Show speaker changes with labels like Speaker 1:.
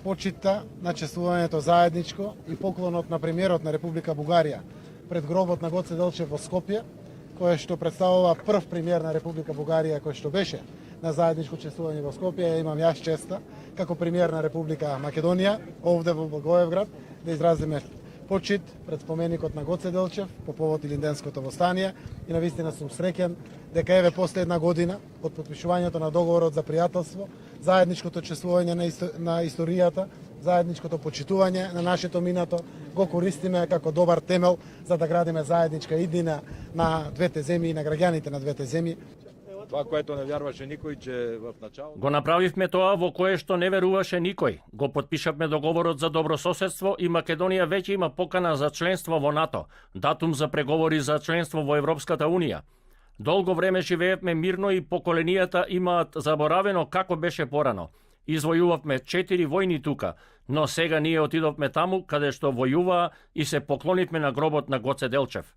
Speaker 1: почитта на чествувањето заедничко и поклонот на премиерот на Република Бугарија пред гробот на Гоце Делчев во Скопје, кој што представува прв премиер на Република Бугарија кој што беше на заедничко чествување во Скопје. Имам јас честа како премиер на Република Македонија овде во Благоевград да изразиме почит пред споменикот на Гоце Делчев по повод Илинденското востание и навистина сум среќен дека еве после една година од потпишувањето на договорот за пријателство, заедничкото чествување на историјата, заедничкото почитување на нашето минато го користиме како добар темел за да градиме заедничка иднина на двете земји и на граѓаните на двете земји.
Speaker 2: Това, което не вярваше никој, че в начало...
Speaker 3: Го направивме тоа во кое што не веруваше никој. Го подпишавме договорот за добрососедство и Македонија веќе има покана за членство во НАТО, датум за преговори за членство во Европската Унија. Долго време живеевме мирно и поколенијата имаат заборавено како беше порано. Извојувавме 4 војни тука, но сега ние отидовме таму каде што војуваа и се поклонивме на гробот на Гоце Делчев.